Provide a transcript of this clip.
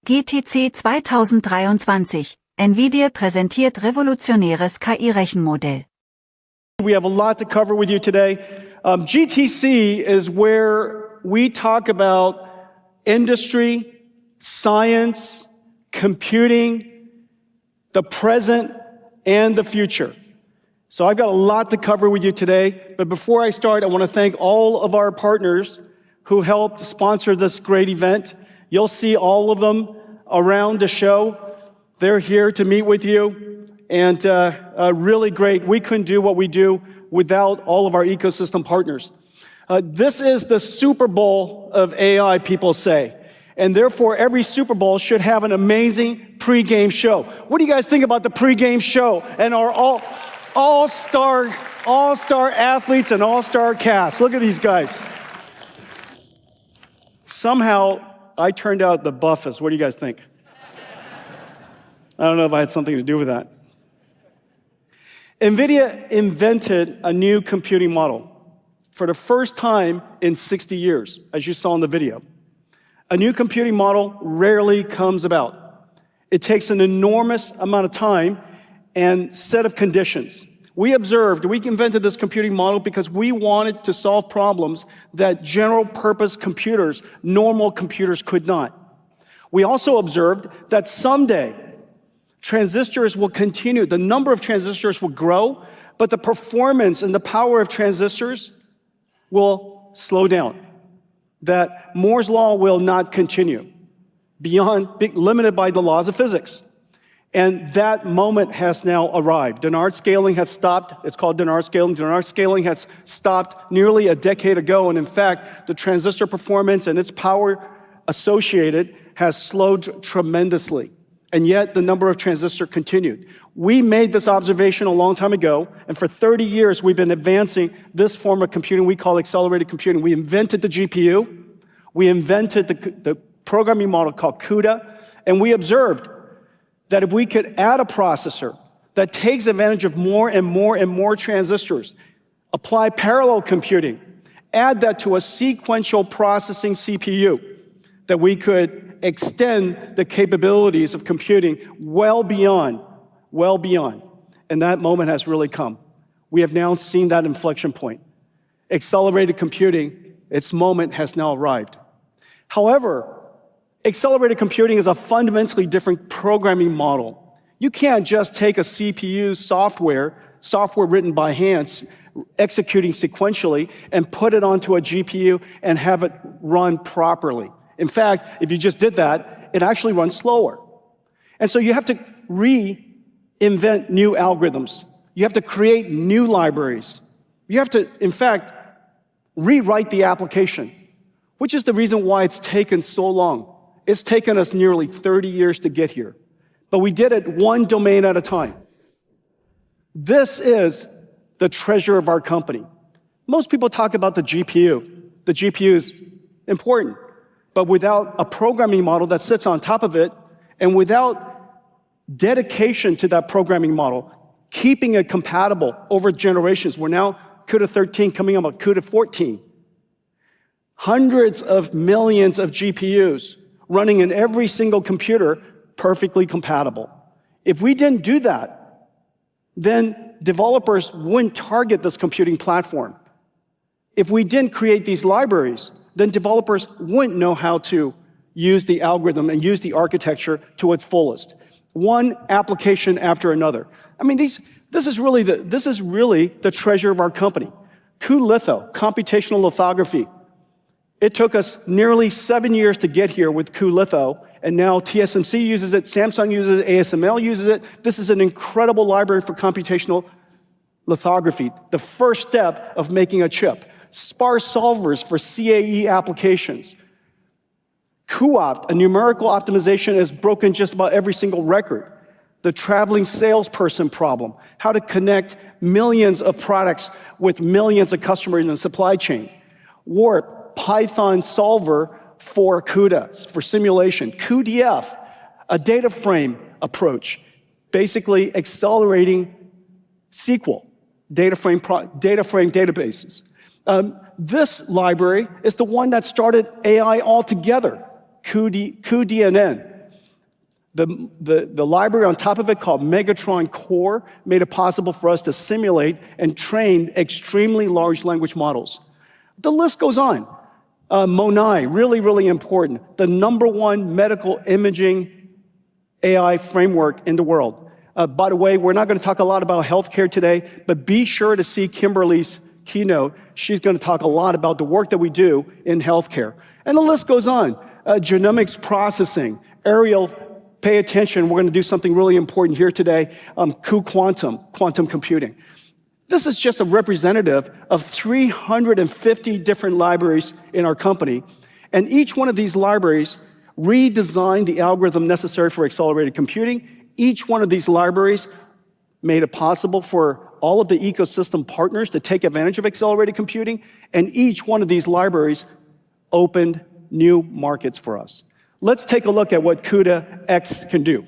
GTC 2023. NVIDIA präsentiert revolutionäres KI-Rechenmodell. We have a lot to cover with you today. GTC is where we talk about industry, science, computing, the present, and the future. So I've got a lot to cover with you today, but before I start, I want to thank all of our partners who helped sponsor this great event. You'll see all of them around the show. They're here to meet with you, and really great. We couldn't do what we do without all of our ecosystem partners. This is the Super Bowl of AI, people say, and therefore every Super Bowl should have an amazing pregame show. What do you guys think about the pregame show and our all-star athletes and all-star cast? Look at these guys. Somehow I turned out the buffest. What do you guys think? I don't know if I had something to do with that. NVIDIA invented a new computing model for the first time in 60 years, as you saw in the video. A new computing model rarely comes about. It takes an enormous amount of time and set of conditions. We invented this computing model because we wanted to solve problems that general purpose computers, normal computers, could not. We also observed that someday transistors will continue, the number of transistors will grow, but the performance and the power of transistors will slow down. That Moore's law will not continue beyond, limited by the laws of physics. And that moment has now arrived. Dennard scaling has stopped. It's called Dennard scaling. Dennard scaling has stopped nearly a decade ago. And in fact, the transistor performance and its power associated has slowed tremendously. And yet the number of transistors continued. We made this observation a long time ago. And for 30 years, we've been advancing this form of computing we call accelerated computing. We invented the GPU. We invented the programming model called CUDA. And we observed that if we could add a processor that takes advantage of more and more and more transistors, apply parallel computing, add that to a sequential processing CPU, that we could extend the capabilities of computing well beyond. And that moment has really come. We have now seen that inflection point. Accelerated computing, its moment has now arrived. However, accelerated computing is a fundamentally different programming model. You can't just take a CPU software written by hand, executing sequentially, and put it onto a GPU and have it run properly. In fact, if you just did that, it actually runs slower. And so you have to reinvent new algorithms. You have to create new libraries. You have to, in fact, rewrite the application, which is the reason why it's taken so long. It's taken us nearly 30 years to get here, but we did it one domain at a time. This is the treasure of our company. Most people talk about the GPU. The GPU is important, but without a programming model that sits on top of it, and without dedication to that programming model, keeping it compatible over generations, we're now CUDA 13 coming up with CUDA 14. Hundreds of millions of GPUs running in every single computer, perfectly compatible. If we didn't do that, then developers wouldn't target this computing platform. If we didn't create these libraries, then developers wouldn't know how to use the algorithm and use the architecture to its fullest. One application after another. I mean, this is really the treasure of our company. CuLitho, computational lithography. It took us nearly 7 years to get here with CuLitho, and now TSMC uses it, Samsung uses it, ASML uses it. This is an incredible library for computational lithography, the first step of making a chip. Sparse solvers for CAE applications. cuOpt, a numerical optimization, has broken just about every single record. The traveling salesperson problem, how to connect millions of products with millions of customers in the supply chain. Warp, Python solver for CUDA, for simulation. cuDF, a data frame approach, basically accelerating SQL, data frame databases. This library is the one that started AI altogether, CUDNN. The library on top of it called Megatron Core made it possible for us to simulate and train extremely large language models. The list goes on. Monai, really, really important. The #1 medical imaging AI framework in the world. By the way, we're not going to talk a lot about healthcare today, but be sure to see Kimberly's keynote. She's going to talk a lot about the work that we do in healthcare. And the list goes on. Genomics processing. Ariel, pay attention. We're going to do something really important here today. Quantum computing. This is just a representative of 350 different libraries in our company. And each one of these libraries redesigned the algorithm necessary for accelerated computing. Each one of these libraries made it possible for all of the ecosystem partners to take advantage of accelerated computing. And each one of these libraries opened new markets for us. Let's take a look at what CUDA X can do.